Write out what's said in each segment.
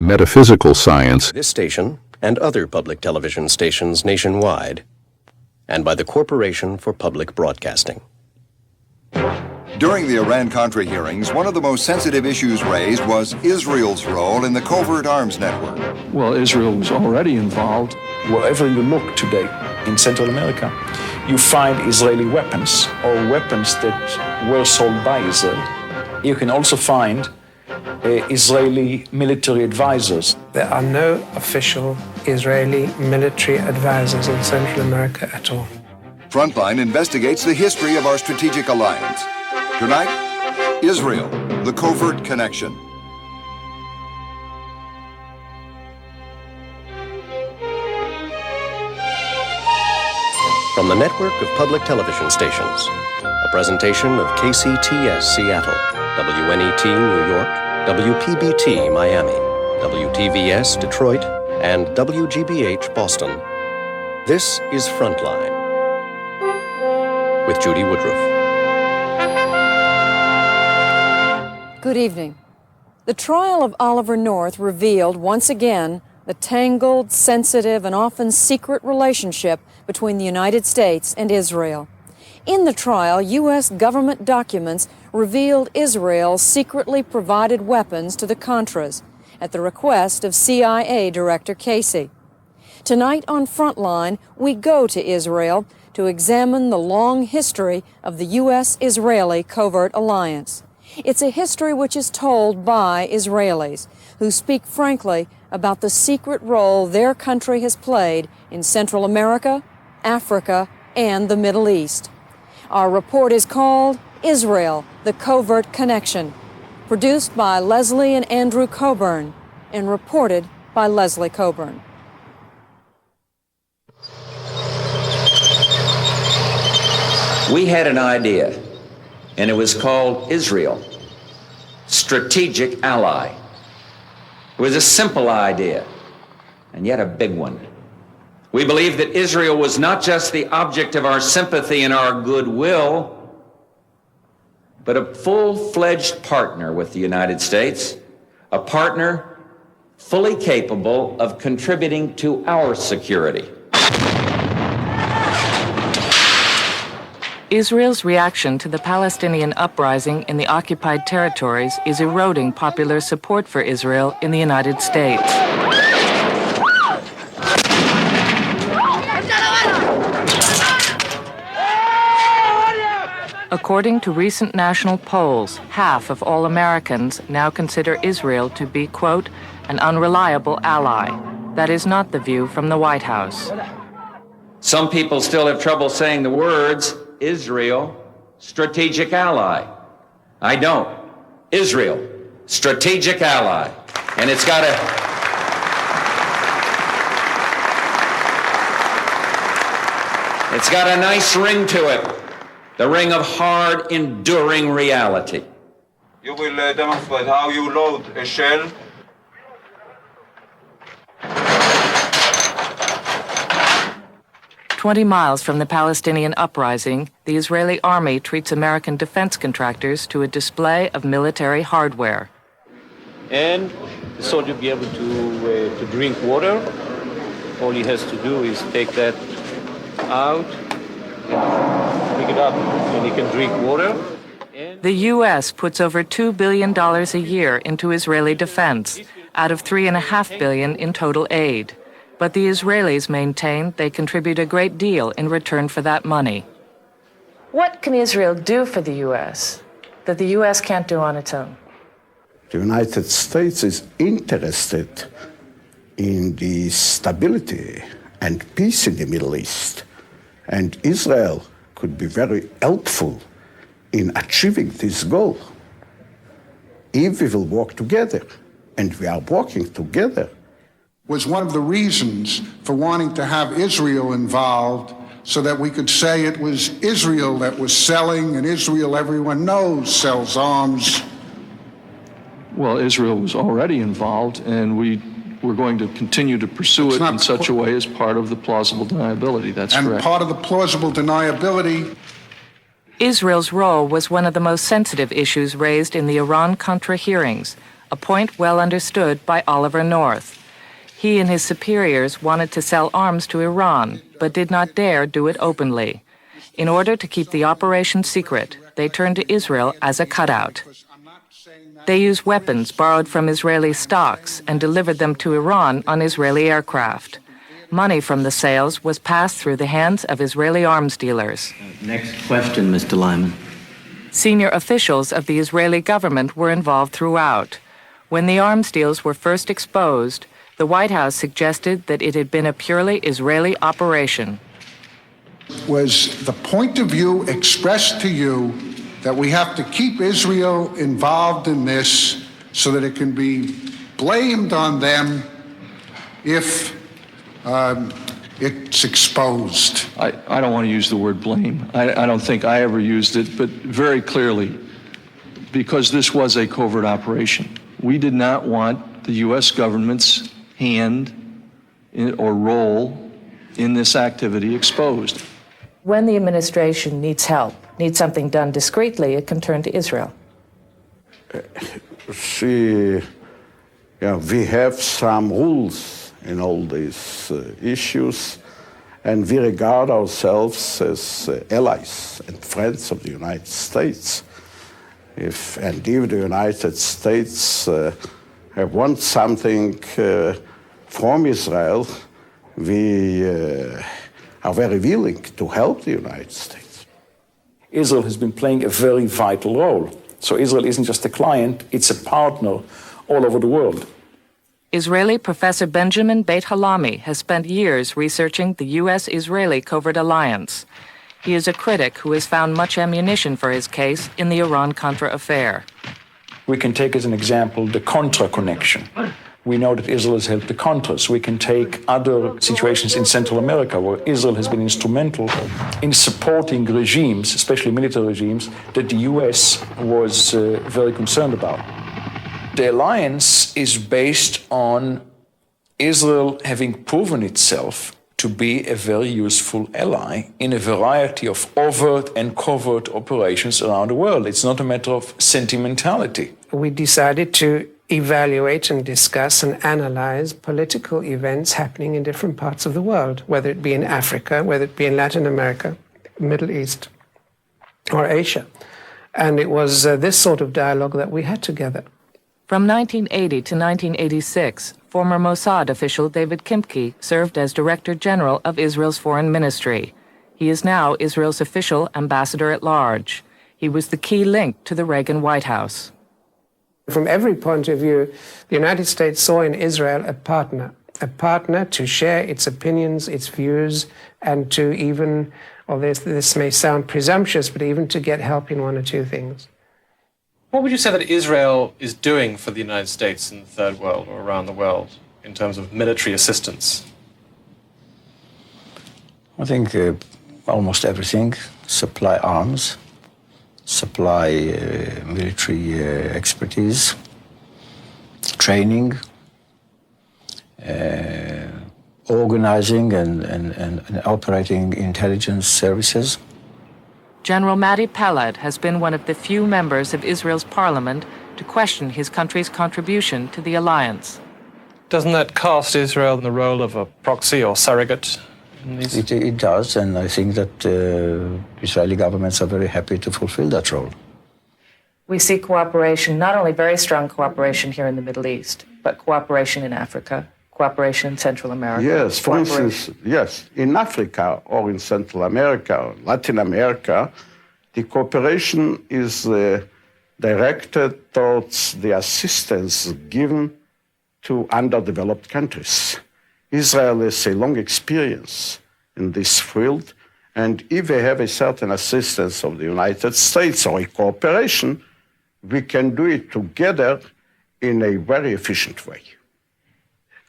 metaphysical science, this station and other public television stations nationwide, and by the Corporation for Public Broadcasting. During the Iran-Contra hearings, one of the most sensitive issues raised was Israel's role in the covert arms network. Well, Israel was already involved. Wherever you look today in Central America, you find Israeli weapons or weapons that were sold by Israel. You can also find Israeli military advisors. There are no official Israeli military advisors in Central America at all. Frontline investigates the history of our strategic alliance. Tonight, Israel, the covert connection. From the network of public television stations, a presentation of KCTS Seattle, WNET New York, WPBT Miami, WTVS Detroit, and WGBH Boston. This is Frontline with Judy Woodruff. Good evening. The trial of Oliver North revealed once again the tangled, sensitive, and often secret relationship between the United States and Israel. In the trial, U.S. government documents revealed Israel secretly provided weapons to the Contras at the request of CIA Director Casey. Tonight on Frontline, we go to Israel to examine the long history of the U.S.-Israeli covert alliance. It's a history which is told by Israelis, who speak frankly about the secret role their country has played in Central America, Africa, and the Middle East. Our report is called Israel, the Covert Connection, produced by Leslie and Andrew Coburn, and reported by Leslie Coburn. We had an idea, and it was called Israel, strategic ally. It was a simple idea, and yet a big one. We believed that Israel was not just the object of our sympathy and our goodwill, but a full-fledged partner with the United States, a partner fully capable of contributing to our security. Israel's reaction to the Palestinian uprising in the occupied territories is eroding popular support for Israel in the United States. According to recent national polls, half of all Americans now consider Israel to be, quote, an unreliable ally. That is not the view from the White House. Some people still have trouble saying the words Israel, strategic ally. I don't. Israel, strategic ally. And it's got a nice ring to it. The ring of hard, enduring reality. You will demonstrate how you load a shell. "20 miles from the Palestinian uprising, the Israeli army treats American defense contractors to a display of military hardware. And the soldier will be able to drink water. All he has to do is take that out, pick it up, and he can drink water. The U.S. puts over $2 billion a year into Israeli defense, out of $3.5 billion in total aid. But the Israelis maintain they contribute a great deal in return for that money. What can Israel do for the U.S. that the U.S. can't do on its own? The United States is interested in the stability and peace in the Middle East, and Israel could be very helpful in achieving this goal if we will work together, and we are working together. Was one of the reasons for wanting to have Israel involved so that we could say it was Israel that was selling, and Israel, everyone knows, sells arms. Well, Israel was already involved, and we're going to continue to pursue it in such a way as part of the plausible deniability. That's correct. And part of the plausible deniability. Israel's role was one of the most sensitive issues raised in the Iran-Contra hearings. a point well understood by Oliver North. He and his superiors wanted to sell arms to Iran, but did not dare do it openly. In order to keep the operation secret, they turned to Israel as a cutout. They used weapons borrowed from Israeli stocks and delivered them to Iran on Israeli aircraft. Money from the sales was passed through the hands of Israeli arms dealers. Next question, Mr. Lyman. Senior officials of the Israeli government were involved throughout. When the arms deals were first exposed, the White House suggested that it had been a purely Israeli operation. Was the point of view expressed to you that we have to keep Israel involved in this so that it can be blamed on them if it's exposed? I don't want to use the word blame. I don't think I ever used it, but very clearly, because this was a covert operation. We did not want the U.S. government's hand or role in this activity exposed. When the administration needs help, needs something done discreetly, it can turn to Israel. We have some rules in all these issues, and we regard ourselves as allies and friends of the United States. If the United States want something from Israel, we are very willing to help the United States. Israel has been playing a very vital role. So Israel isn't just a client, it's a partner all over the world. Israeli Professor Benjamin Beit Halami has spent years researching the U.S.-Israeli covert alliance. He is a critic who has found much ammunition for his case in the Iran-Contra affair. We can take as an example the Contra connection. We know that Israel has helped the Contras. We can take other situations in Central America where Israel has been instrumental in supporting regimes, especially military regimes, that the US was very concerned about. The alliance is based on Israel having proven itself to be a very useful ally in a variety of overt and covert operations around the world. It's not a matter of sentimentality. We decided to evaluate and discuss and analyze political events happening in different parts of the world, whether it be in Africa, whether it be in Latin America, Middle East, or Asia. And it was this sort of dialogue that we had together. From 1980 to 1986, former Mossad official David Kimke served as Director General of Israel's Foreign Ministry. He is now Israel's official ambassador at large. He was the key link to the Reagan White House. From every point of view, the United States saw in Israel a partner to share its opinions, its views, and to even, although this may sound presumptuous, but even to get help in one or two things. What would you say that Israel is doing for the United States in the Third World or around the world in terms of military assistance? I think almost everything. Supply arms, supply military expertise, training, organizing and operating intelligence services. General Madi Peled has been one of the few members of Israel's parliament to question his country's contribution to the alliance. Doesn't that cast Israel in the role of a proxy or surrogate? It does, and I think that Israeli governments are very happy to fulfill that role. We see cooperation, not only very strong cooperation here in the Middle East, but cooperation in Africa, cooperation in Central America. Yes, for instance, yes, in Africa or in Central America or Latin America, the cooperation is directed towards the assistance given to underdeveloped countries. Israel has a long experience in this field, and if they have a certain assistance of the United States or a cooperation, we can do it together in a very efficient way.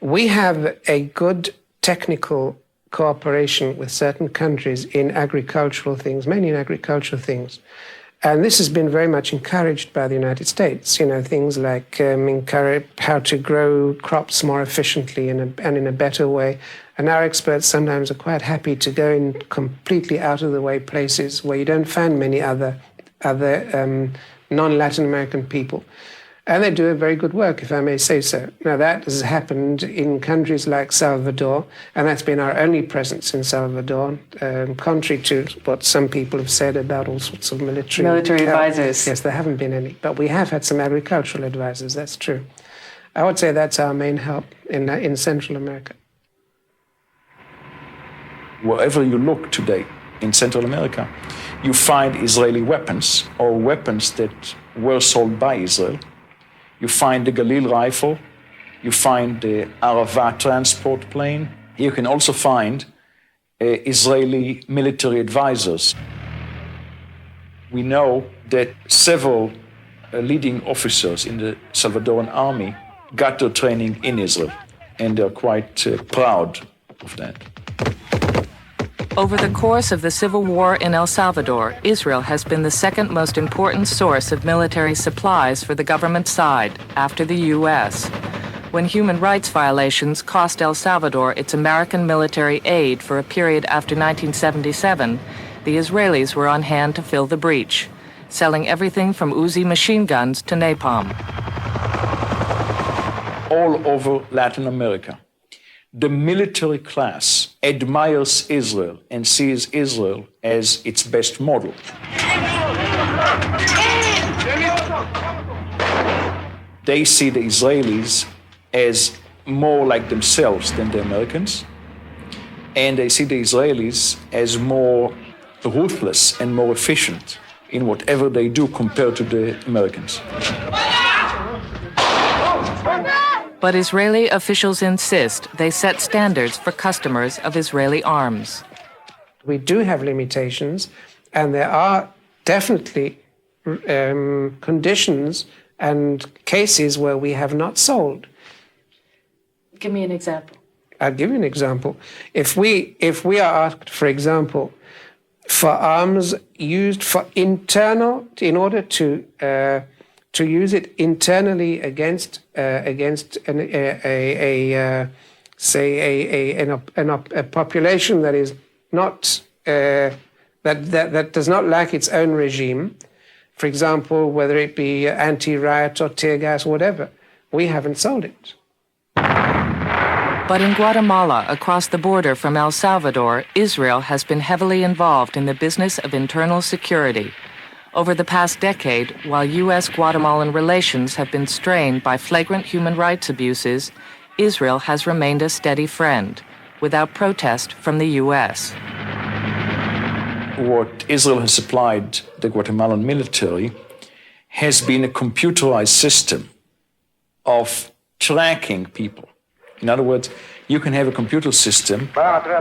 We have a good technical cooperation with certain countries in agricultural things, mainly in agricultural things. And this has been very much encouraged by the United States. You know, things like encourage how to grow crops more efficiently and in a better way. And our experts sometimes are quite happy to go in completely out-of-the-way places where you don't find many other non-Latin American people. And they do a very good work, if I may say so. Now, that has happened in countries like Salvador, and that's been our only presence in Salvador, contrary to what some people have said about all sorts of military advisors. Yes, there haven't been any. But we have had some agricultural advisors, that's true. I would say that's our main help in Central America. Wherever you look today in Central America, you find Israeli weapons or weapons that were sold by Israel. You find the Galil rifle, you find the Arava transport plane. You can also find Israeli military advisors. We know that several leading officers in the Salvadoran army got their training in Israel, and they're quite proud of that. Over the course of the civil war in El Salvador, Israel has been the second most important source of military supplies for the government side, after the U.S. When human rights violations cost El Salvador its American military aid for a period after 1977, the Israelis were on hand to fill the breach, selling everything from Uzi machine guns to napalm. All over Latin America, the military class admires Israel and sees Israel as its best model. They see the Israelis as more like themselves than the Americans, and they see the Israelis as more ruthless and more efficient in whatever they do compared to the Americans. But Israeli officials insist they set standards for customers of Israeli arms. We do have limitations, and there are definitely conditions and cases where we have not sold. Give me an example. I'll give you an example. If we are asked, for example, for arms used for internal, in order to use it internally against a population that is not that does not lack its own regime, for example, whether it be anti-riot or tear gas, whatever, we haven't sold it. But in Guatemala, across the border from El Salvador, Israel has been heavily involved in the business of internal security. Over the past decade, while U.S.-Guatemalan relations have been strained by flagrant human rights abuses, Israel has remained a steady friend, without protest from the U.S. What Israel has supplied the Guatemalan military has been a computerized system of tracking people. In other words, you can have a computer system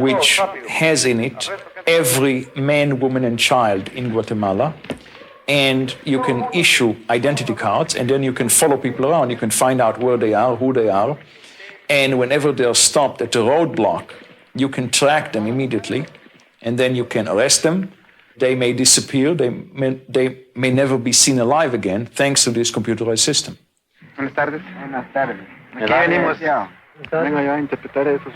which has in it every man, woman, and child in Guatemala, and you can issue identity cards, and then you can follow people around. You can find out where they are, who they are, and whenever they're stopped at a roadblock, you can track them immediately, and then you can arrest them. They may disappear. They may never be seen alive again, thanks to this computerized system. Buenas tardes. Buenas tardes. Aquí venimos. Vengo yo a interpretar esos.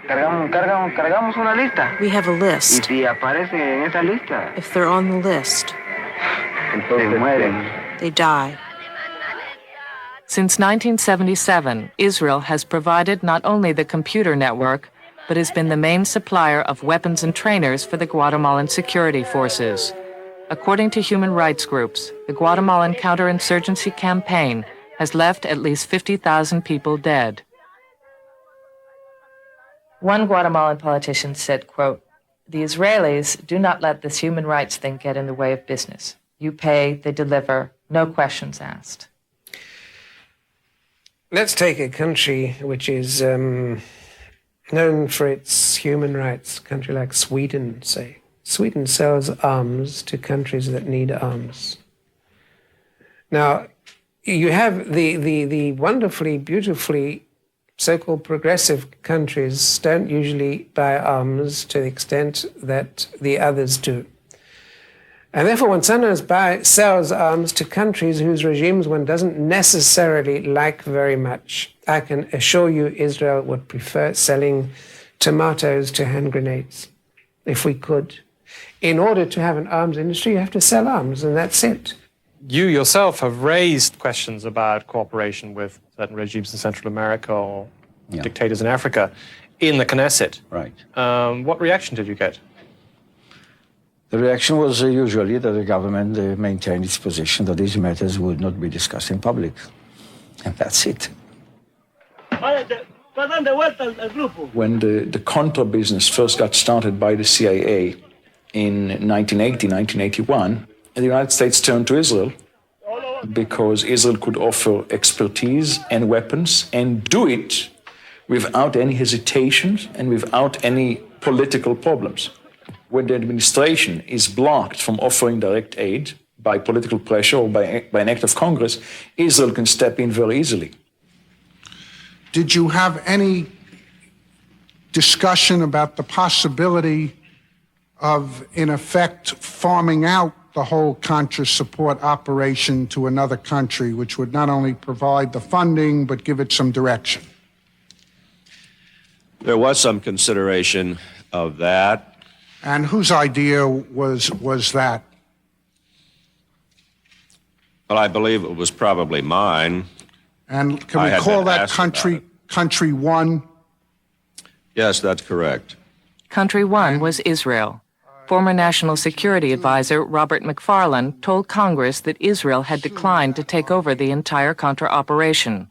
Cargamos una lista. We have a list. Y si aparecen en esa lista, if they're on the list, se mueren. They die. Since 1977, Israel has provided not only the computer network, but has been the main supplier of weapons and trainers for the Guatemalan security forces. According to human rights groups, the Guatemalan counterinsurgency campaign has left at least 50,000 people dead. One Guatemalan politician said, quote, "The Israelis do not let this human rights thing get in the way of business. You pay, they deliver, no questions asked." Let's take a country which is known for its human rights, a country like Sweden, say. Sweden sells arms to countries that need arms. Now, you have the wonderfully, beautifully so-called progressive countries don't usually buy arms to the extent that the others do. And therefore, one sometimes sells arms to countries whose regimes one doesn't necessarily like very much. I can assure you Israel would prefer selling tomatoes to hand grenades, if we could. In order to have an arms industry, you have to sell arms, and that's it. You yourself have raised questions about cooperation with certain regimes in Central America or dictators in Africa in the Knesset. Right. What reaction did you get? The reaction was usually that the government maintained its position that these matters would not be discussed in public. And that's it. When the Contra business first got started by the CIA in 1980, 1981, the United States turned to Israel because Israel could offer expertise and weapons and do it without any hesitations and without any political problems. When the administration is blocked from offering direct aid by political pressure or by an act of Congress, Israel can step in very easily. Did you have any discussion about the possibility of, in effect, farming out the whole Contras support operation to another country, which would not only provide the funding, but give it some direction? There was some consideration of that. And whose idea was that? Well, I believe it was probably mine. And can we call that country one? Yes, that's correct. Country one was Israel. Former National Security Advisor Robert McFarlane told Congress that Israel had declined to take over the entire Contra operation.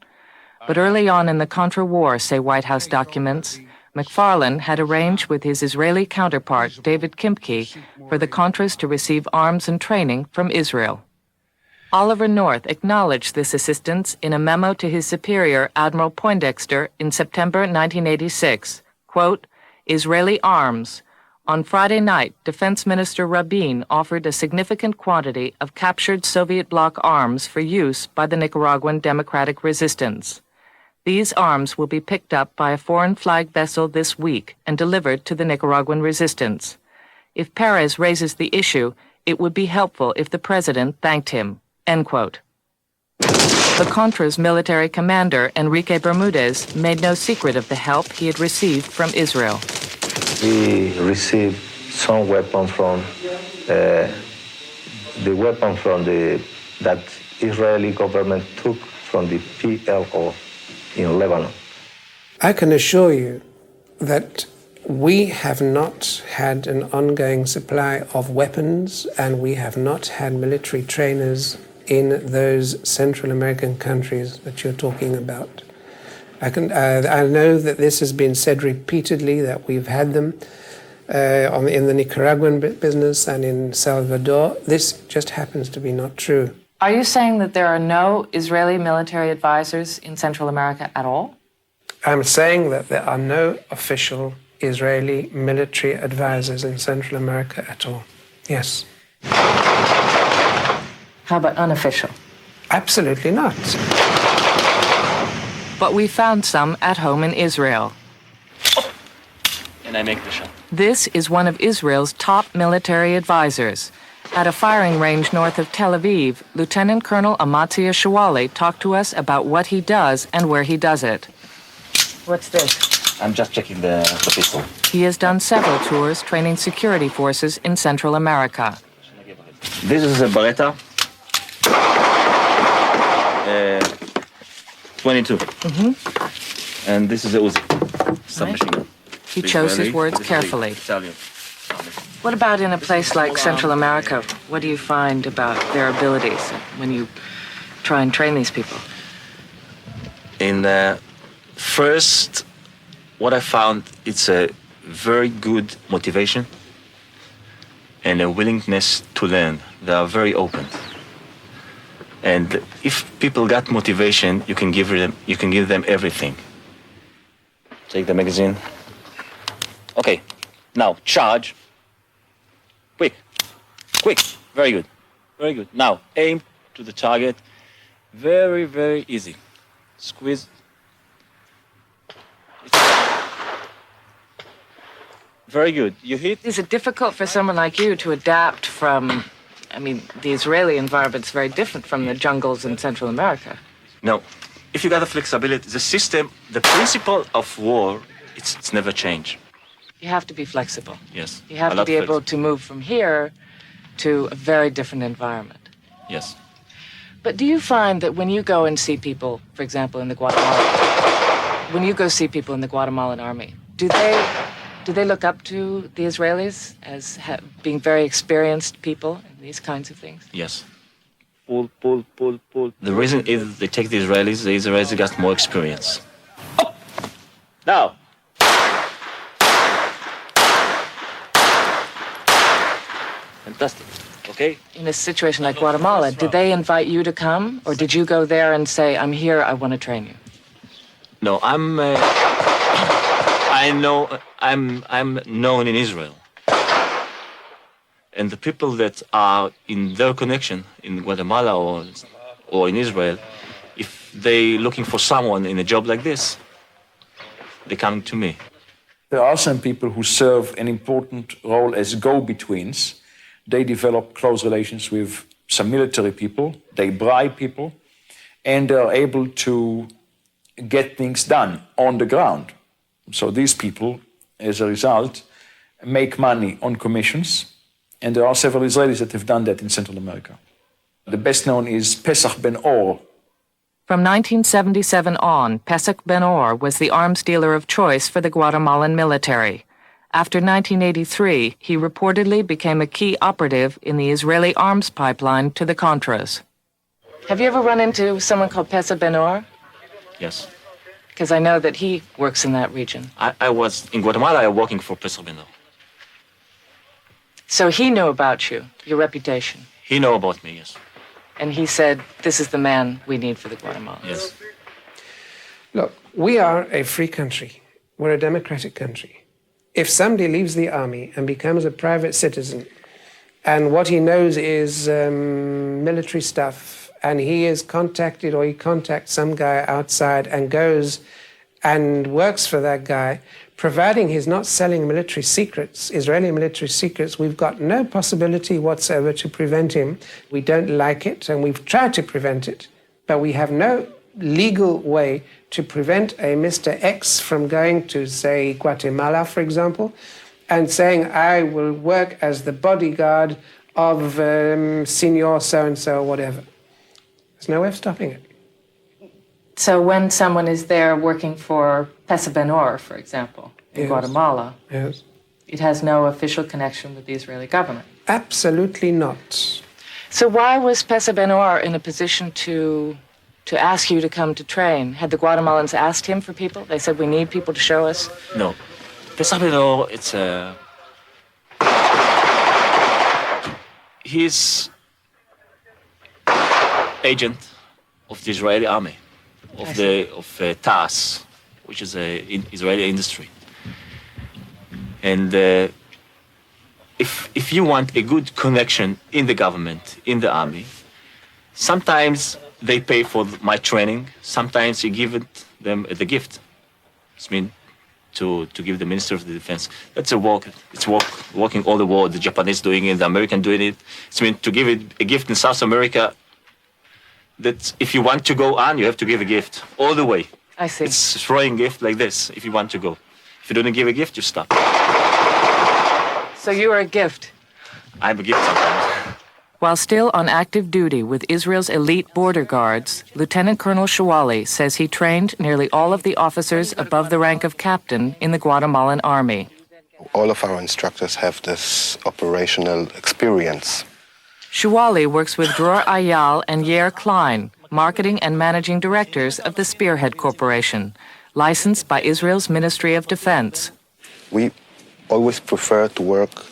But early on in the Contra war, say White House documents, McFarlane had arranged with his Israeli counterpart, David Kimke, for the Contras to receive arms and training from Israel. Oliver North acknowledged this assistance in a memo to his superior, Admiral Poindexter, in September 1986. Quote, Israeli arms. On Friday night, Defense Minister Rabin offered a significant quantity of captured Soviet bloc arms for use by the Nicaraguan Democratic Resistance. These arms will be picked up by a foreign flag vessel this week and delivered to the Nicaraguan resistance. If Perez raises the issue, it would be helpful if the president thanked him. End quote. The Contras military commander, Enrique Bermudez, made no secret of the help he had received from Israel. We received some weapons from that Israeli government took from the PLO in Lebanon. I can assure you that we have not had an ongoing supply of weapons, and we have not had military trainers in those Central American countries that you're talking about. I know that this has been said repeatedly, that we've had them in the Nicaraguan business and in Salvador. This just happens to be not true. Are you saying that there are no Israeli military advisors in Central America at all? I'm saying that there are no official Israeli military advisors in Central America at all. Yes. How about unofficial? Absolutely not. But we found some at home in Israel. And I make the shot. This is one of Israel's top military advisors. At a firing range north of Tel Aviv, Lieutenant Colonel Amatzia Shawali talked to us about what he does and where he does it. What's this? I'm just checking the pistol. He has done several tours training security forces in Central America. This is a Beretta. 22. Mm-hmm. And this is a Uzi. Submachine gun. He chose his words carefully. Italian. What about in a place like Central America? What do you find about their abilities when you try and train these people? In the first, what I found, it's a very good motivation and a willingness to learn. They are very open. And if people got motivation, you can give them everything. Take the magazine. Okay, now charge. Quick, very good, very good. Now aim to the target. Very, very easy. Squeeze. Very good. You hit. Is it difficult for someone like you to adapt from, the Israeli environment's very different from the jungles in Central America? No. If you got the flexibility, the system, the principle of war, it's never changed. You have to be flexible. Yes. You have to be able to move from here to a very different environment. Yes. But do you find that when you go and see people, for example, in the Guatemalan army, do they look up to the Israelis as being very experienced people in these kinds of things? Yes. Pull. The reason is they take the Israelis got more experience. Oh! Now! Fantastic. Okay? In a situation like Guatemala, did they invite you to come, or did you go there and say, I'm here, I want to train you? No, I'm known in Israel. And the people that are in their connection in Guatemala or in Israel, if they looking for someone in a job like this, they come to me. There are some people who serve an important role as go-betweens. They develop close relations with some military people, they bribe people, and they're able to get things done on the ground. So these people, as a result, make money on commissions, and there are several Israelis that have done that in Central America. The best known is Pesach Ben-Or. From 1977 on, Pesach Ben-Or was the arms dealer of choice for the Guatemalan military. After 1983, he reportedly became a key operative in the Israeli arms pipeline to the Contras. Have you ever run into someone called Pesach Ben-Or? Yes. Because I know that he works in that region. I was in Guatemala, I was working for Pesach Ben-Or. So he knew about you, your reputation. He knew about me, yes. And he said, this is the man we need for the Guatemalans. Yes. Look, we are a free country. We're a democratic country. If somebody leaves the army and becomes a private citizen, and what he knows is military stuff, and he is contacted or he contacts some guy outside and goes and works for that guy, providing he's not selling military secrets, Israeli military secrets, we've got no possibility whatsoever to prevent him. We don't like it, and we've tried to prevent it, but we have no legal way to prevent a Mr. X from going to, say, Guatemala, for example, and saying, I will work as the bodyguard of Senor so-and-so or whatever. There's no way of stopping it. So when someone is there working for Pesach Ben-Or, for example, in Guatemala, it has no official connection with the Israeli government? Absolutely not. So why was Pesach Ben-Or in a position to ask you to come to train? Had the Guatemalans asked him for people? They said, we need people to show us? No. Pesach Ben-Or, it's a... He's agent of the Israeli army, of TAS, which is an Israeli industry. And if you want a good connection in the government, in the army, sometimes they pay for my training. Sometimes you give them the gift. I mean, to give the Minister of the Defense. That's a work. It's working all the world. The Japanese doing it, the American doing it. I mean, to give it a gift in South America. That if you want to go on, you have to give a gift all the way. I see. It's throwing gift like this. If you want to go, if you don't give a gift, you stop. So you are a gift. I'm a gift sometimes. While still on active duty with Israel's elite border guards, Lieutenant Colonel Shawali says he trained nearly all of the officers above the rank of captain in the Guatemalan army. All of our instructors have this operational experience. Shawali works with Dror Ayal and Yair Klein, marketing and managing directors of the Spearhead Corporation, licensed by Israel's Ministry of Defense. We always prefer to work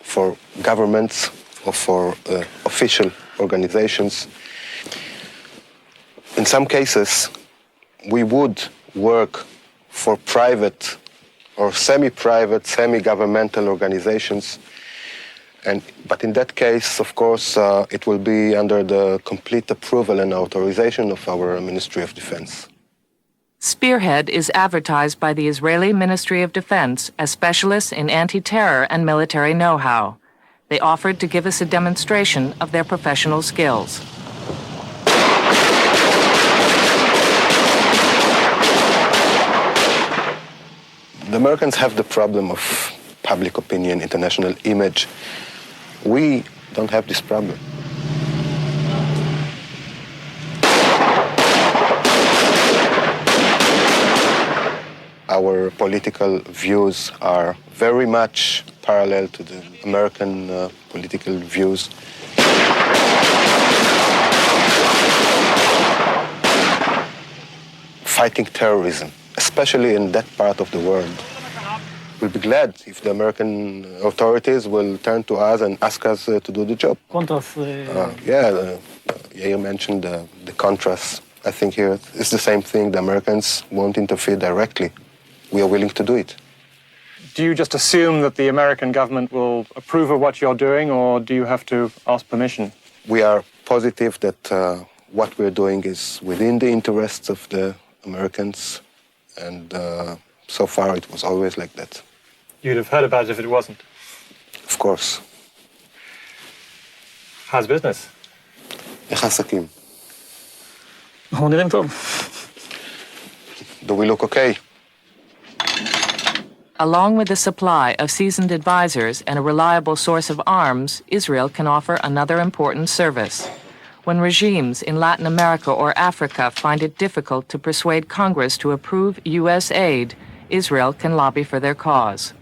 for governments or for official organizations. In some cases, we would work for private or semi-private, semi-governmental organizations. But in that case, of course, it will be under the complete approval and authorization of our Ministry of Defense. Spearhead is advertised by the Israeli Ministry of Defense as specialists in anti-terror and military know-how. They offered to give us a demonstration of their professional skills. The Americans have the problem of public opinion, international image. We don't have this problem. our political views are very much parallel to the American political views. Fighting terrorism, especially in that part of the world. We'll be glad if the American authorities will turn to us and ask us to do the job. Contras. You mentioned the Contras. I think here it's the same thing. The Americans won't interfere directly. We are willing to do it. Do you just assume that the American government will approve of what you're doing, or do you have to ask permission? We are positive that what we're doing is within the interests of the Americans, and so far it was always like that. You'd have heard about it if it wasn't. Of course. How's business? איך העסקים? אנחנו נראים טוב. Do we look okay? Along with a supply of seasoned advisors and a reliable source of arms, Israel can offer another important service. When regimes in Latin America or Africa find it difficult to persuade Congress to approve U.S. aid, Israel can lobby for their cause.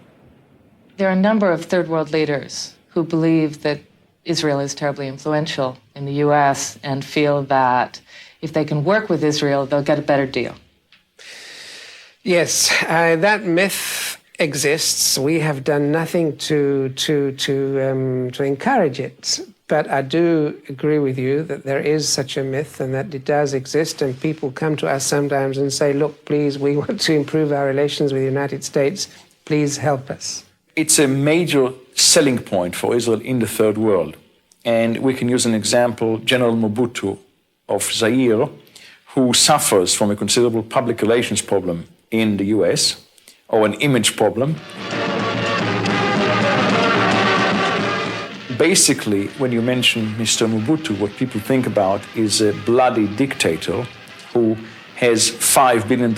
There are a number of third world leaders who believe that Israel is terribly influential in the U.S. and feel that if they can work with Israel, they'll get a better deal. Yes, that myth exists. We have done nothing to encourage it. But I do agree with you that there is such a myth and that it does exist, and people come to us sometimes and say, look, please, we want to improve our relations with the United States. Please help us. It's a major selling point for Israel in the third world. And we can use an example, General Mobutu of Zaire, who suffers from a considerable public relations problem in the US, or an image problem. Basically, when you mention Mr. Mobutu, what people think about is a bloody dictator who has $5 billion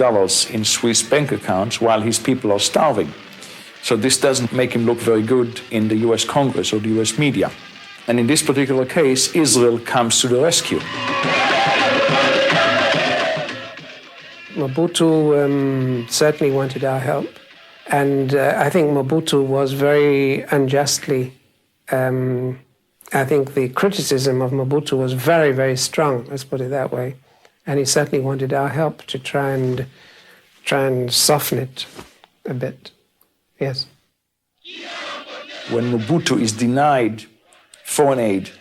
in Swiss bank accounts while his people are starving. So this doesn't make him look very good in the US Congress or the US media. And in this particular case, Israel comes to the rescue. Mobutu certainly wanted our help. And I think Mobutu was very unjustly I think the criticism of Mobutu was very, very strong, let's put it that way. And he certainly wanted our help to try and soften it a bit. Yes. When Mobutu is denied foreign aid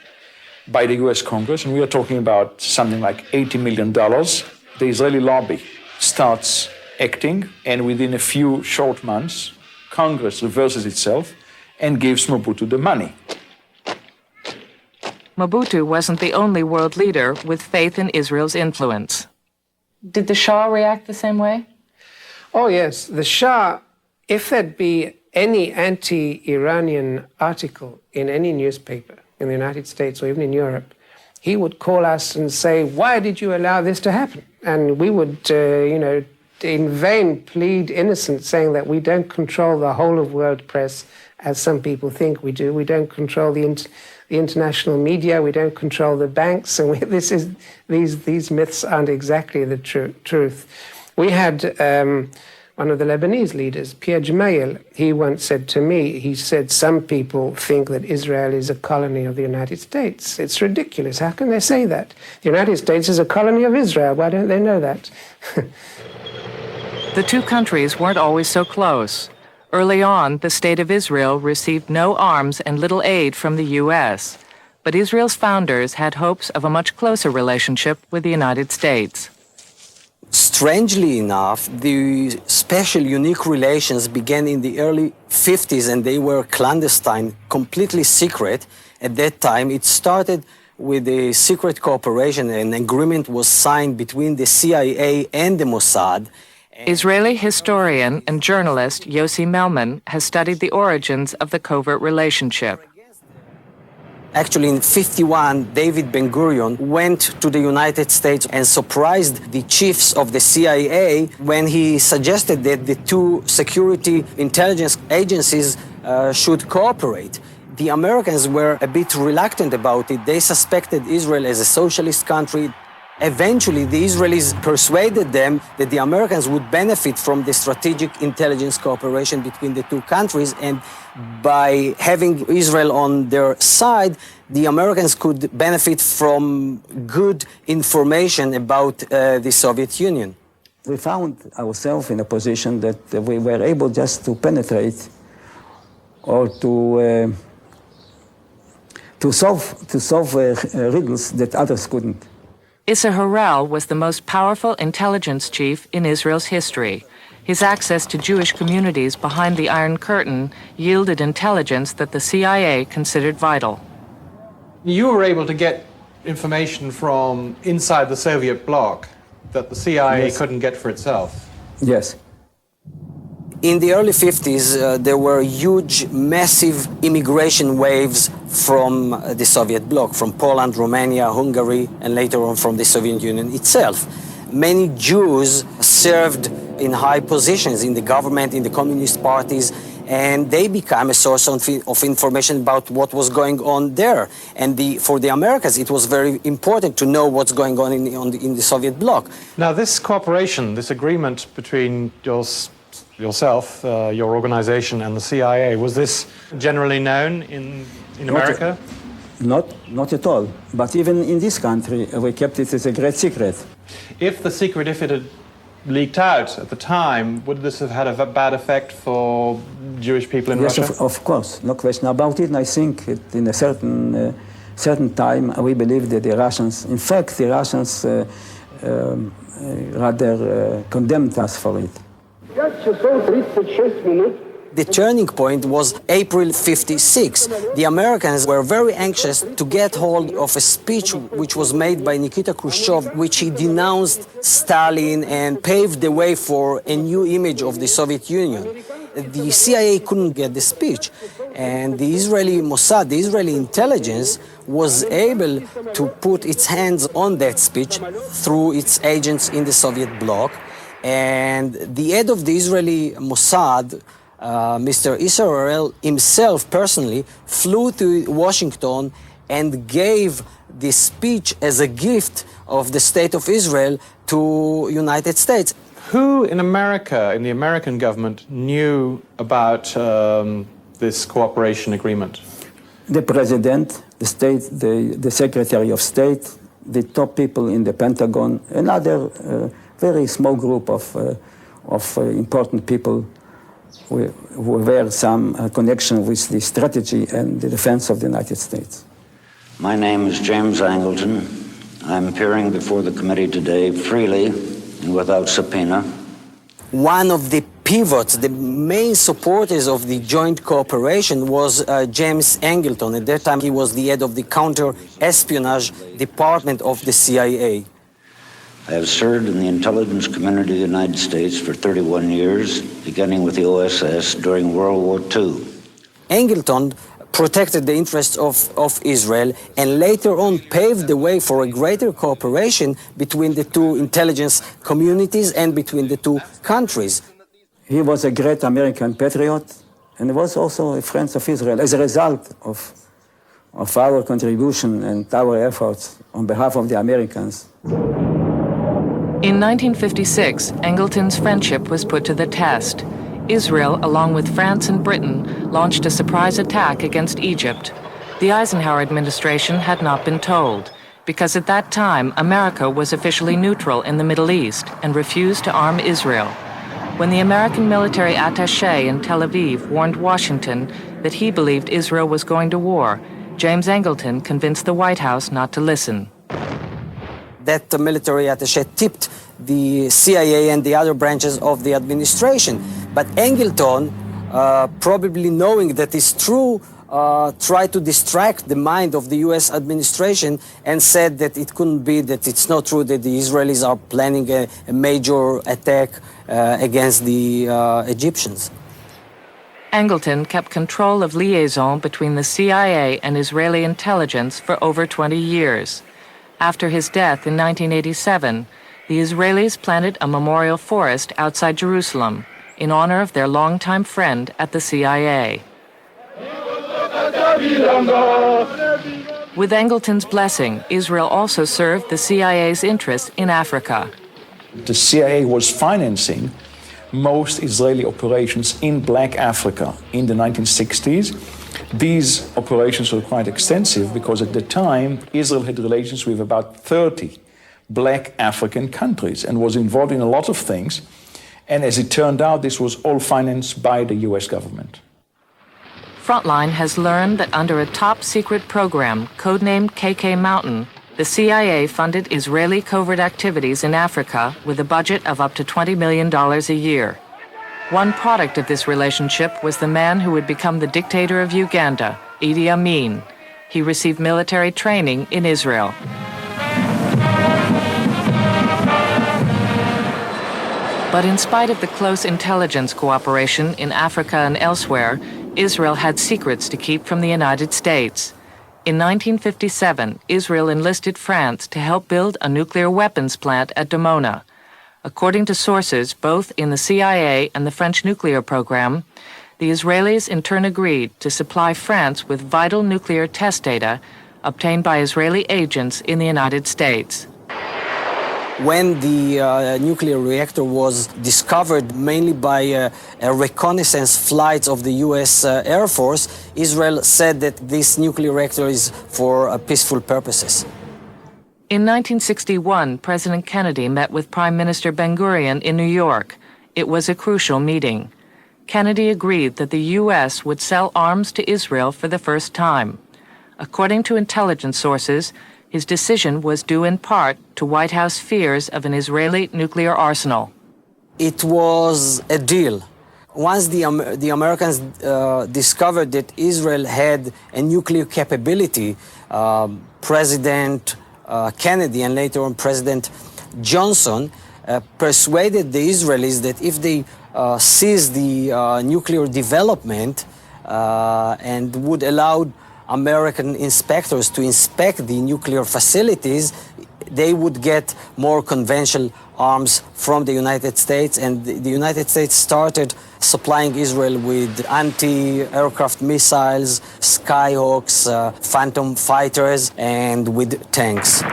by the US Congress, and we are talking about something like $80 million, the Israeli lobby starts acting, and within a few short months, Congress reverses itself and gives Mobutu the money. Mobutu wasn't the only world leader with faith in Israel's influence. Did the Shah react the same way? Oh, yes. The Shah, if there'd be any anti-Iranian article in any newspaper in the United States or even in Europe, he would call us and say, why did you allow this to happen? And we would, in vain plead innocence, saying that we don't control the whole of world press, as some people think we do. We don't control the international media. We don't control the banks. And these myths aren't exactly the truth. We had one of the Lebanese leaders, Pierre Gemayel. He once said to me, he said, some people think that Israel is a colony of the United States. It's ridiculous. How can they say that? The United States is a colony of Israel. Why don't they know that? The two countries weren't always so close. Early on, the State of Israel received no arms and little aid from the U.S., but Israel's founders had hopes of a much closer relationship with the United States. Strangely enough, the special, unique relations began in the early 50s, and they were clandestine, completely secret. At that time, it started with a secret cooperation. An agreement was signed between the CIA and the Mossad. Israeli historian and journalist Yossi Melman has studied the origins of the covert relationship. Actually, in 1951, David Ben-Gurion went to the United States and surprised the chiefs of the CIA when he suggested that the two security intelligence agencies should cooperate. The Americans were a bit reluctant about it. They suspected Israel as a socialist country. Eventually, the Israelis persuaded them that the Americans would benefit from the strategic intelligence cooperation between the two countries, and by having Israel on their side, the Americans could benefit from good information about the Soviet Union. We found ourselves in a position that we were able just to penetrate or to solve riddles that others couldn't. Issa Harel was the most powerful intelligence chief in Israel's history. His access to Jewish communities behind the Iron Curtain yielded intelligence that the CIA considered vital. You were able to get information from inside the Soviet bloc that the CIA couldn't get for itself. Yes. In the early 50s, there were huge, massive immigration waves from the Soviet bloc, from Poland, Romania, Hungary, and later on from the Soviet Union itself. Many Jews served in high positions in the government, in the communist parties, and they became a source of information about what was going on there. And for the Americans, it was very important to know what's going on in the Soviet bloc. Now, this cooperation, this agreement between yourself, your organization, and the CIA, was this generally known in America? Not at all. But even in this country, we kept it as a great secret. If it had leaked out at the time, would this have had a bad effect for Jewish people in Russia? Yes, of course, no question about it. And I think in a certain time, we believe that the Russians, in fact, the Russians rather condemned us for it. The turning point was April '56. The Americans were very anxious to get hold of a speech which was made by Nikita Khrushchev, which he denounced Stalin and paved the way for a new image of the Soviet Union. The CIA couldn't get the speech, and the Israeli Mossad, the Israeli intelligence, was able to put its hands on that speech through its agents in the Soviet bloc. And the head of the Israeli Mossad, Mr. Issa Harel himself personally flew to Washington and gave the speech as a gift of the State of Israel to United States. Who in America, in the American government, knew about this cooperation agreement? The President, the Secretary of State, the top people in the Pentagon, another very small group of important people who have some connection with the strategy and the defense of the United States. My name is James Angleton. I'm appearing before the committee today freely and without subpoena. One of the pivots, the main supporters of the joint cooperation was James Angleton. At that time, he was the head of the counter-espionage department of the CIA. I have served in the intelligence community of the United States for 31 years, beginning with the OSS during World War II. Angleton protected the interests of Israel and later on paved the way for a greater cooperation between the two intelligence communities and between the two countries. He was a great American patriot and was also a friend of Israel as a result of our contribution and our efforts on behalf of the Americans. In 1956, Angleton's friendship was put to the test. Israel, along with France and Britain, launched a surprise attack against Egypt. The Eisenhower administration had not been told, because at that time, America was officially neutral in the Middle East and refused to arm Israel. When the American military attaché in Tel Aviv warned Washington that he believed Israel was going to war, James Angleton convinced the White House not to listen. That military attaché tipped the CIA and the other branches of the administration. But Angleton, probably knowing that it's true, tried to distract the mind of the US administration and said that it couldn't be, that it's not true that the Israelis are planning a major attack against the Egyptians. Angleton kept control of liaison between the CIA and Israeli intelligence for over 20 years. After his death in 1987, the Israelis planted a memorial forest outside Jerusalem in honor of their longtime friend at the CIA. With Angleton's blessing, Israel also served the CIA's interest in Africa. The CIA was financing most Israeli operations in Black Africa in the 1960s. These operations were quite extensive because at the time Israel had relations with about 30 Black African countries and was involved in a lot of things. And as it turned out, this was all financed by the US government. Frontline has learned that under a top-secret program codenamed KK Mountain, the CIA funded Israeli covert activities in Africa with a budget of up to $20 million a year. One product of this relationship was the man who would become the dictator of Uganda, Idi Amin. He received military training in Israel. But in spite of the close intelligence cooperation in Africa and elsewhere, Israel had secrets to keep from the United States. In 1957, Israel enlisted France to help build a nuclear weapons plant at Dimona. According to sources both in the CIA and the French nuclear program, the Israelis in turn agreed to supply France with vital nuclear test data obtained by Israeli agents in the United States. When the nuclear reactor was discovered mainly by reconnaissance flights of the US Air Force, Israel said that this nuclear reactor is for peaceful purposes. In 1961, President Kennedy met with Prime Minister Ben-Gurion in New York. It was a crucial meeting. Kennedy agreed that the US would sell arms to Israel for the first time. According to intelligence sources, his decision was due in part to White House fears of an Israeli nuclear arsenal. It was a deal. Once the Americans discovered that Israel had a nuclear capability, President Kennedy and later on President Johnson persuaded the Israelis that if they seize the nuclear development and would allow American inspectors to inspect the nuclear facilities, they would get more conventional arms from the United States, and the United States started supplying Israel with anti-aircraft missiles, Skyhawks, Phantom fighters, and with tanks.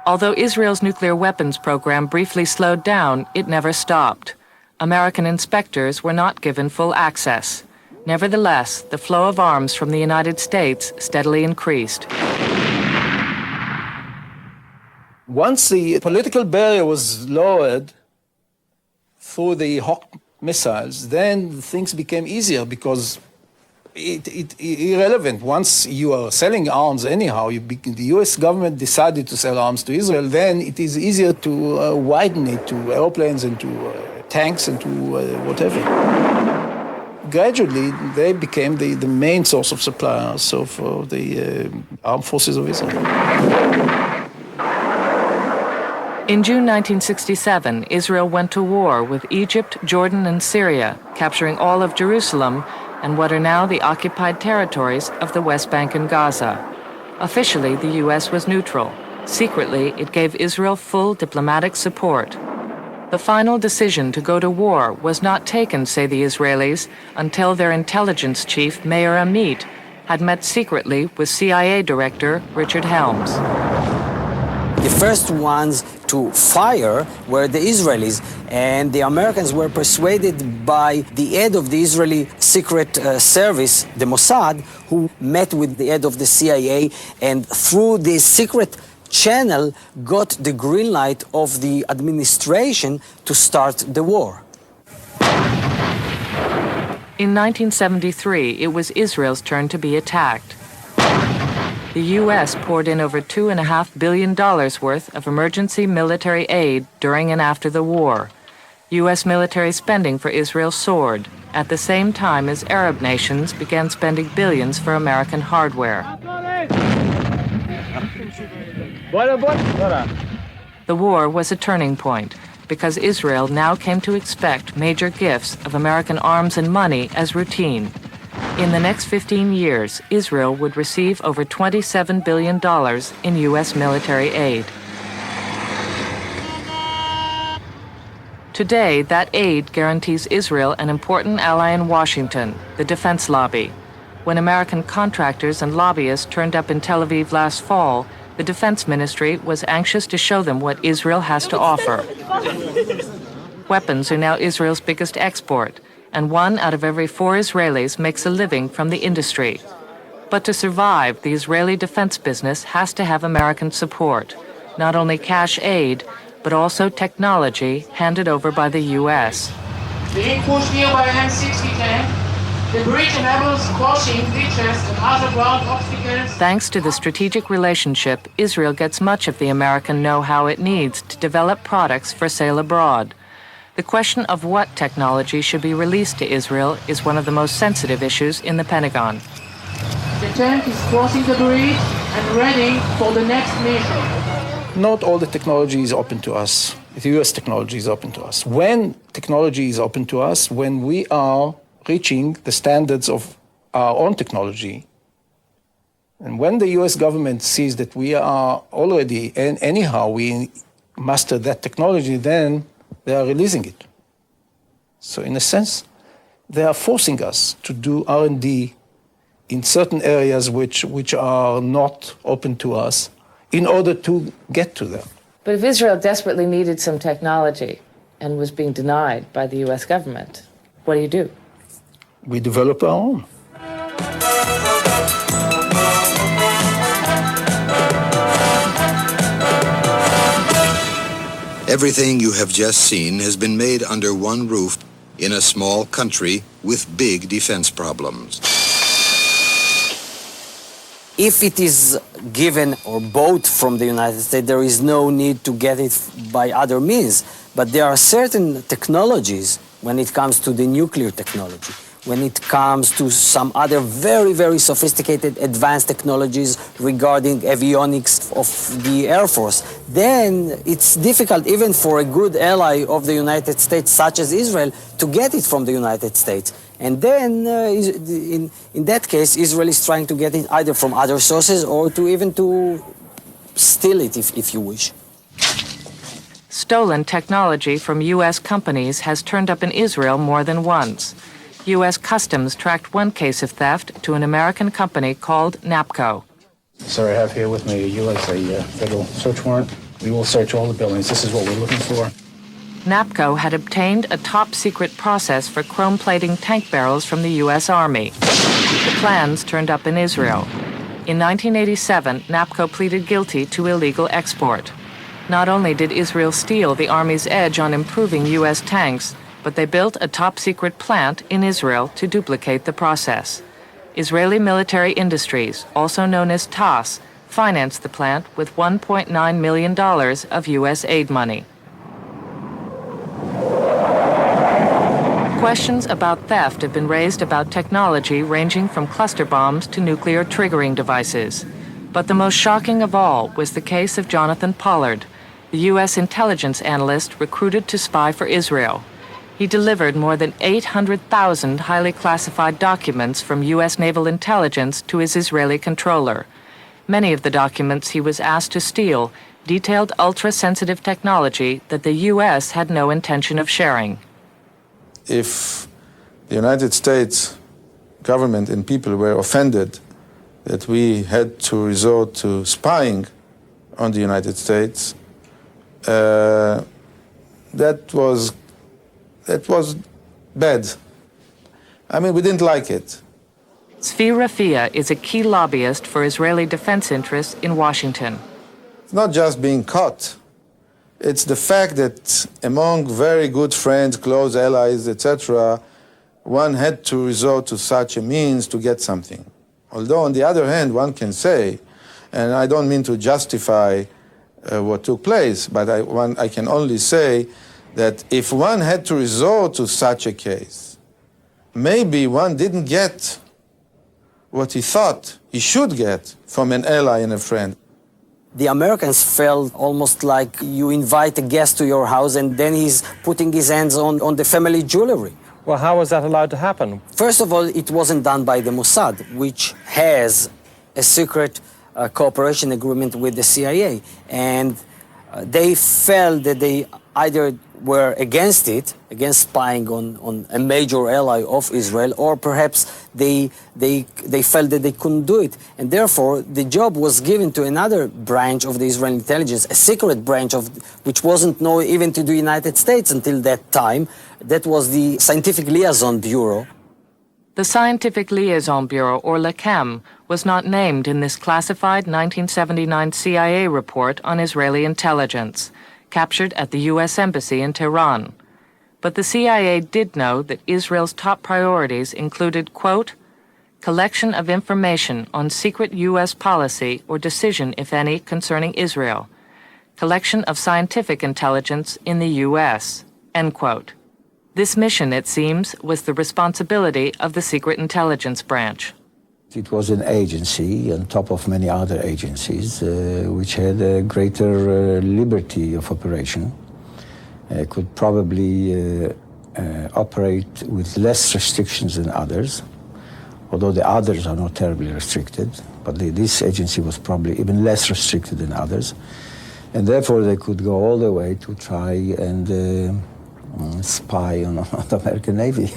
Although Israel's nuclear weapons program briefly slowed down, it never stopped. American inspectors were not given full access. Nevertheless, the flow of arms from the United States steadily increased. Once the political barrier was lowered through the Hawk missiles, then things became easier because it's irrelevant. Once you are selling arms anyhow, the US government decided to sell arms to Israel, then it is easier to widen it to airplanes and to tanks and to whatever. Gradually, they became the main source of suppliers for the armed forces of Israel. In June 1967, Israel went to war with Egypt, Jordan, and Syria, capturing all of Jerusalem and what are now the occupied territories of the West Bank and Gaza. Officially, the U.S. was neutral. Secretly, it gave Israel full diplomatic support. The final decision to go to war was not taken, say the Israelis, until their intelligence chief, Meir Amit, had met secretly with CIA Director Richard Helms. The first ones to fire were the Israelis, and the Americans were persuaded by the head of the Israeli Secret Service, the Mossad, who met with the head of the CIA, and through the secret channel got the green light of the administration to start the war. In 1973, it was Israel's turn to be attacked. The U.S. poured in over $2.5 billion worth of emergency military aid during and after the war. U.S. military spending for Israel soared, at the same time as Arab nations began spending billions for American hardware. The war was a turning point because Israel now came to expect major gifts of American arms and money as routine. In the next 15 years, Israel would receive over $27 billion in U.S. military aid. Today, that aid guarantees Israel an important ally in Washington, the defense lobby. When American contractors and lobbyists turned up in Tel Aviv last fall, the Defense Ministry was anxious to show them what Israel has to offer. Weapons are now Israel's biggest export, and 1 out of every 4 Israelis makes a living from the industry. But to survive, the Israeli defense business has to have American support, not only cash aid, but also technology handed over by the U.S. Being pushed here by an M60 tank, the bridge enables crossing ditches and other ground obstacles. Thanks to the strategic relationship, Israel gets much of the American know-how it needs to develop products for sale abroad. The question of what technology should be released to Israel is one of the most sensitive issues in the Pentagon. The tank is crossing the bridge and ready for the next mission. Not all the technology is open to us. The US technology is open to us. When technology is open to us, when we are reaching the standards of our own technology, and when the US government sees that we are already, and anyhow we master that technology, then they are releasing it. So in a sense, they are forcing us to do R&D in certain areas which are not open to us in order to get to them. But if Israel desperately needed some technology and was being denied by the US government, what do? We develop our own. Everything you have just seen has been made under one roof in a small country with big defense problems. If it is given or bought from the United States, there is no need to get it by other means. But there are certain technologies when it comes to the nuclear technology, when it comes to some other very, very sophisticated advanced technologies regarding avionics of the Air Force, then it's difficult even for a good ally of the United States, such as Israel, to get it from the United States. And then, in that case, Israel is trying to get it either from other sources or to steal it, if you wish. Stolen technology from U.S. companies has turned up in Israel more than once. U.S. Customs tracked one case of theft to an American company called NAPCO. Sir, I have here with me a USA federal search warrant. We will search all the buildings. This is what we're looking for. NAPCO had obtained a top-secret process for chrome-plating tank barrels from the U.S. Army. The plans turned up in Israel. In 1987, NAPCO pleaded guilty to illegal export. Not only did Israel steal the Army's edge on improving U.S. tanks, but they built a top-secret plant in Israel to duplicate the process. Israeli Military Industries, also known as TASS, financed the plant with $1.9 million of U.S. aid money. Questions about theft have been raised about technology ranging from cluster bombs to nuclear triggering devices. But the most shocking of all was the case of Jonathan Pollard, the U.S. intelligence analyst recruited to spy for Israel. He delivered more than 800,000 highly classified documents from U.S. naval intelligence to his Israeli controller. Many of the documents he was asked to steal detailed ultra-sensitive technology that the U.S. had no intention of sharing. If the United States government and people were offended that we had to resort to spying on the United States, that was bad. I mean, we didn't like it. Zvi Rafia is a key lobbyist for Israeli defense interests in Washington. It's not just being caught. It's the fact that among very good friends, close allies, etc., one had to resort to such a means to get something. Although, on the other hand, one can say, and I don't mean to justify what took place, but I can only say that if one had to resort to such a case, maybe one didn't get what he thought he should get from an ally and a friend. The Americans felt almost like you invite a guest to your house and then he's putting his hands on the family jewelry. Well, how was that allowed to happen? First of all, it wasn't done by the Mossad, which has a secret cooperation agreement with the CIA. And they felt that they either were against it, against spying on a major ally of Israel, or perhaps they felt that they couldn't do it. And therefore, the job was given to another branch of the Israeli intelligence, a secret branch which wasn't known even to the United States until that time. That was the Scientific Liaison Bureau. The Scientific Liaison Bureau, or LACAM, was not named in this classified 1979 CIA report on Israeli intelligence, captured at the U.S. Embassy in Tehran. But the CIA did know that Israel's top priorities included, quote, collection of information on secret U.S. policy or decision, if any, concerning Israel, collection of scientific intelligence in the U.S., end quote. This mission, it seems, was the responsibility of the Secret Intelligence Branch. It was an agency on top of many other agencies which had a greater liberty of operation, could probably operate with less restrictions than others, although the others are not terribly restricted, but this agency was probably even less restricted than others, and therefore they could go all the way to try and spy on the American Navy.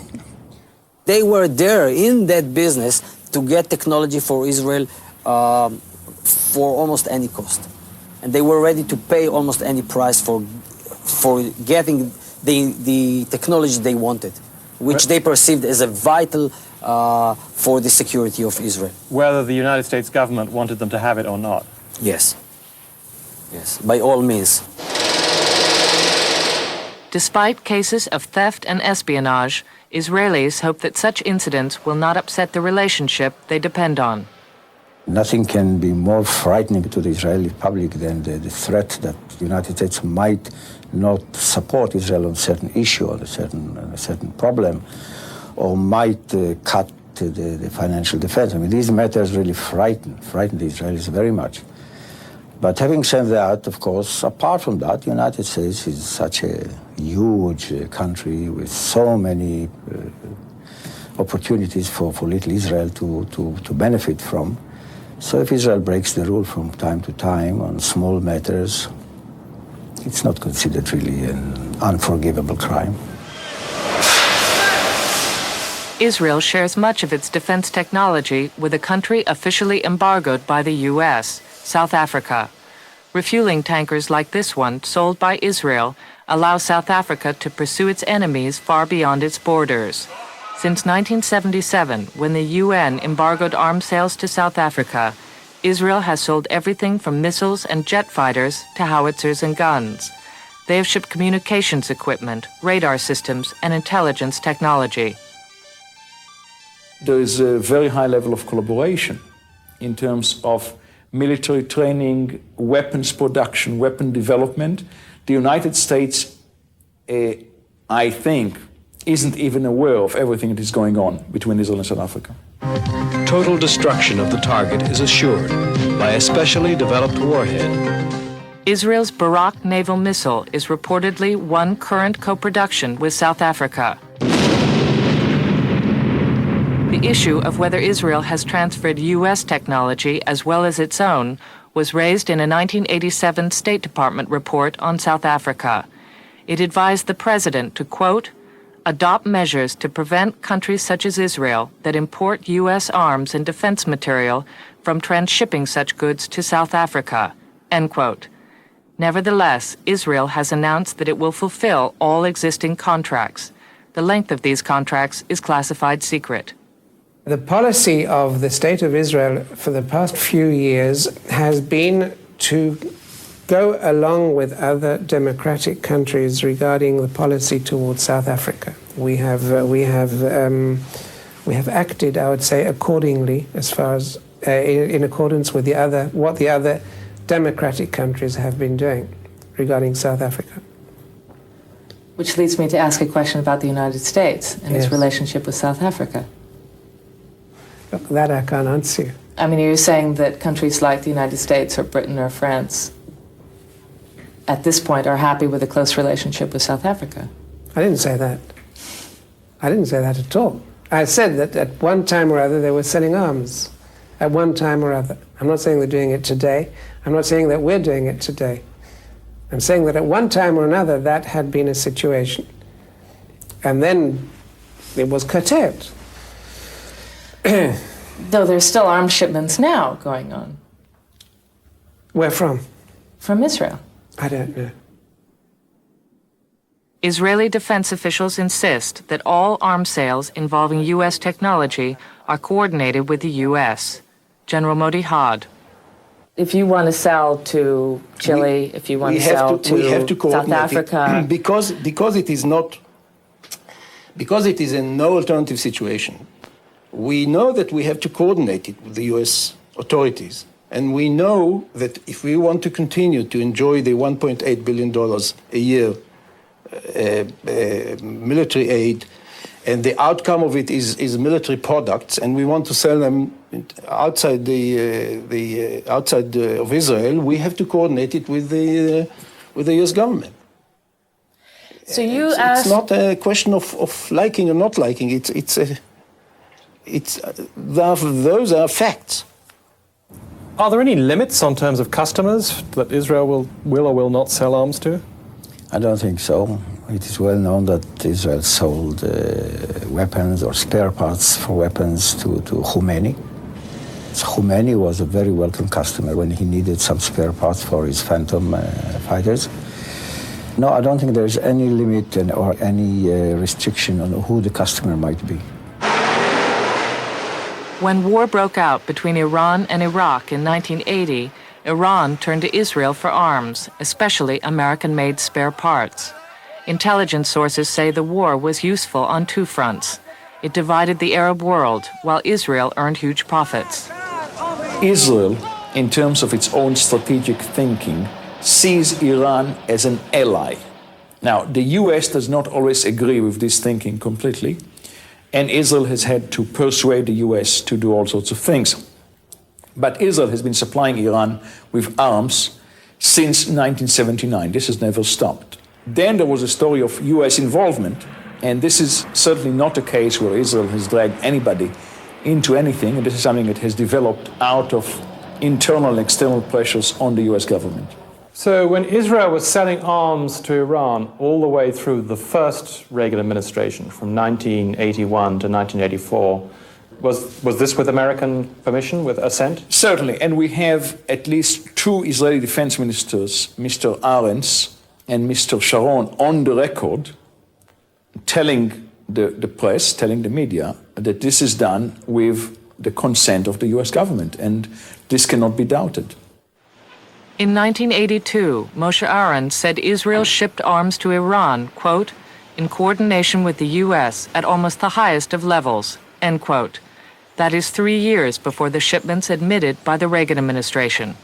They were there in that business to get technology for Israel for almost any cost. And they were ready to pay almost any price for getting the technology they wanted, which they perceived as a vital for the security of Israel. Whether the United States government wanted them to have it or not? Yes. Yes, by all means. Despite cases of theft and espionage, Israelis hope that such incidents will not upset the relationship they depend on. Nothing can be more frightening to the Israeli public than the threat that the United States might not support Israel on a certain issue or a certain problem, or might cut the financial defense. I mean, these matters really frighten the Israelis very much. But having said that, of course, apart from that, the United States is such a huge country with so many opportunities for little Israel to benefit from. So if Israel breaks the rule from time to time on small matters, it's not considered really an unforgivable crime. Israel shares much of its defense technology with a country officially embargoed by the U.S., South Africa. Refueling tankers like this one, sold by Israel, allow South Africa to pursue its enemies far beyond its borders. Since 1977, when the UN embargoed arms sales to South Africa, Israel has sold everything from missiles and jet fighters to howitzers and guns. They have shipped communications equipment, radar systems, and intelligence technology. There is a very high level of collaboration in terms of military training, weapons production, weapon development. The United States, I think, isn't even aware of everything that is going on between Israel and South Africa. Total destruction of the target is assured by a specially developed warhead. Israel's Barak naval missile is reportedly one current co-production with South Africa. The issue of whether Israel has transferred U.S. technology as well as its own was raised in a 1987 State Department report on South Africa. It advised the president to, quote, adopt measures to prevent countries such as Israel that import U.S. arms and defense material from transshipping such goods to South Africa, end quote. Nevertheless, Israel has announced that it will fulfill all existing contracts. The length of these contracts is classified secret. The policy of the State of Israel for the past few years has been to go along with other democratic countries regarding the policy towards South Africa. We have acted, I would say, accordingly, as far as in accordance with what the other democratic countries have been doing regarding South Africa. Which leads me to ask a question about the United States and its Yes. relationship with South Africa. Look, that I can't answer you. I mean, you're saying that countries like the United States or Britain or France at this point are happy with a close relationship with South Africa. I didn't say that. I didn't say that at all. I said that at one time or other they were selling arms. At one time or other. I'm not saying they're doing it today. I'm not saying that we're doing it today. I'm saying that at one time or another that had been a situation. And then it was curtailed. Though there's still arms shipments now going on. Where from? From Israel. I don't know. Israeli defense officials insist that all arms sales involving U.S. technology are coordinated with the U.S. General Modi Had. If you want to sell to Chile, if you want to sell to South Africa. Because it is not, because it is a no alternative situation. We know that we have to coordinate it with the US authorities. And we know that if we want to continue to enjoy the $1.8 billion a year military aid, and the outcome of it is military products, and we want to sell them outside of Israel, we have to coordinate it with the U.S. government. So it's not a question of liking or not liking. Those are facts. Are there any limits on terms of customers that Israel will or will not sell arms to? I don't think so. It is well known that Israel sold weapons or spare parts for weapons to Khomeini. So Khomeini was a very welcome customer when he needed some spare parts for his Phantom fighters. No, I don't think there's any limit or any restriction on who the customer might be. When war broke out between Iran and Iraq in 1980, Iran turned to Israel for arms, especially American-made spare parts. Intelligence sources say the war was useful on two fronts. It divided the Arab world, while Israel earned huge profits. Israel, in terms of its own strategic thinking, sees Iran as an ally. Now, the US does not always agree with this thinking completely, and Israel has had to persuade the US to do all sorts of things. But Israel has been supplying Iran with arms since 1979. This has never stopped. Then there was a story of US involvement, and this is certainly not a case where Israel has dragged anybody into anything, and this is something that has developed out of internal and external pressures on the US government. So when Israel was selling arms to Iran all the way through the first Reagan administration, from 1981 to 1984, was this with American permission, with assent? Certainly, and we have at least two Israeli defense ministers, Mr. Arens and Mr. Sharon, on the record telling the press, telling the media, that this is done with the consent of the US government, and this cannot be doubted. In 1982, Moshe Arens said Israel shipped arms to Iran, quote, in coordination with the U.S. at almost the highest of levels, end quote. That is 3 years before the shipments admitted by the Reagan administration.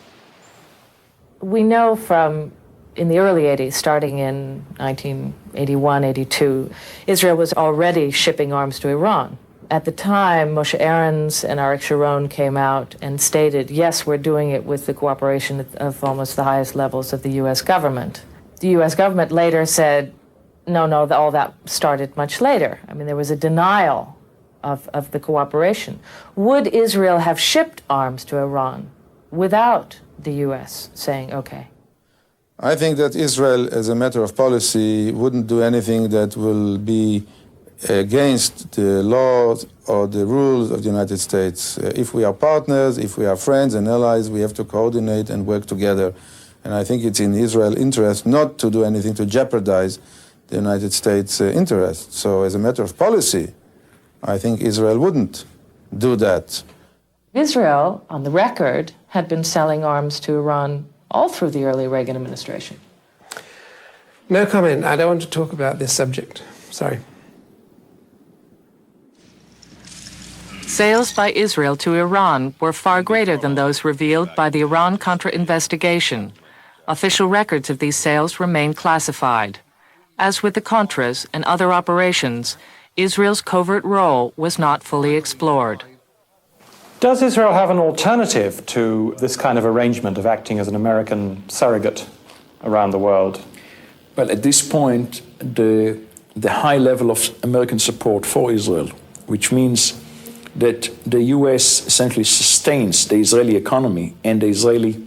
We know from in the early 80s, starting in 1981, 82, Israel was already shipping arms to Iran. At the time, Moshe Arens and Arik Sharon came out and stated, yes, we're doing it with the cooperation of almost the highest levels of the U.S. government. The U.S. government later said, no, all that started much later. I mean, there was a denial of the cooperation. Would Israel have shipped arms to Iran without the U.S. saying, okay? I think that Israel, as a matter of policy, wouldn't do anything that will be against the laws or the rules of the United States. If we are partners, if we are friends and allies, we have to coordinate and work together. And I think it's in Israel's interest not to do anything to jeopardize the United States' interest. So as a matter of policy, I think Israel wouldn't do that. Israel, on the record, had been selling arms to Iran all through the early Reagan administration. No comment. I don't want to talk about this subject. Sorry. Sales by Israel to Iran were far greater than those revealed by the Iran-Contra investigation. Official records of these sales remain classified. As with the Contras and other operations, Israel's covert role was not fully explored. Does Israel have an alternative to this kind of arrangement of acting as an American surrogate around the world? Well, at this point, the high level of American support for Israel, which means that the U.S. essentially sustains the Israeli economy and the Israeli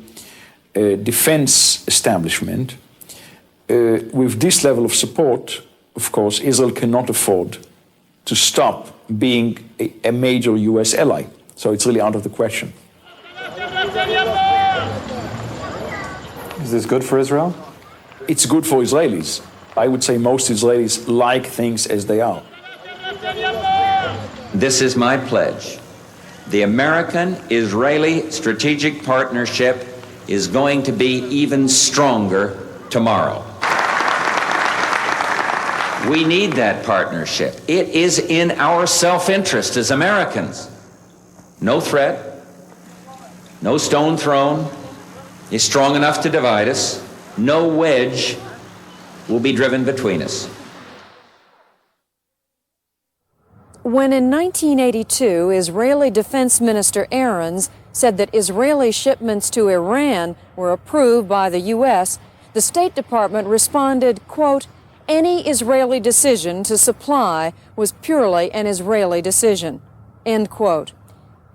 defense establishment, with this level of support, of course, Israel cannot afford to stop being a major US ally. So it's really out of the question. Is this good for Israel? It's good for Israelis. I would say most Israelis like things as they are. This is my pledge. The American-Israeli strategic partnership is going to be even stronger tomorrow. We need that partnership. It is in our self-interest as Americans. No threat, no stone thrown is strong enough to divide us. No wedge will be driven between us. When in 1982, Israeli Defense Minister Aarons said that Israeli shipments to Iran were approved by the U.S., the State Department responded, quote, "Any Israeli decision to supply was purely an Israeli decision," end quote.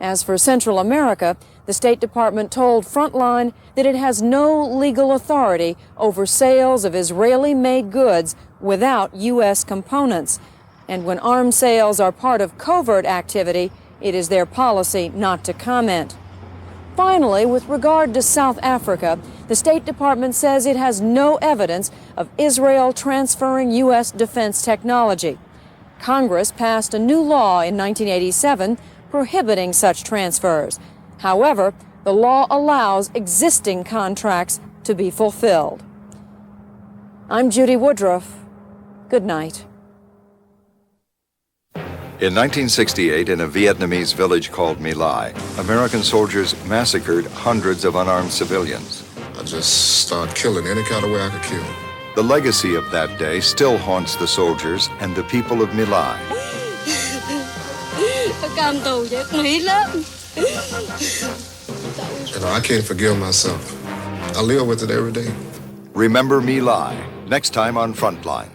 As for Central America, the State Department told Frontline that it has no legal authority over sales of Israeli-made goods without U.S. components. And when arms sales are part of covert activity, it is their policy not to comment. Finally, with regard to South Africa, the State Department says it has no evidence of Israel transferring U.S. defense technology. Congress passed a new law in 1987 prohibiting such transfers. However, the law allows existing contracts to be fulfilled. I'm Judy Woodruff. Good night. In 1968, in a Vietnamese village called My Lai, American soldiers massacred hundreds of unarmed civilians. I just started killing any kind of way I could kill. The legacy of that day still haunts the soldiers and the people of My Lai. I can't forgive myself. I live with it every day. Remember My Lai, next time on Frontline.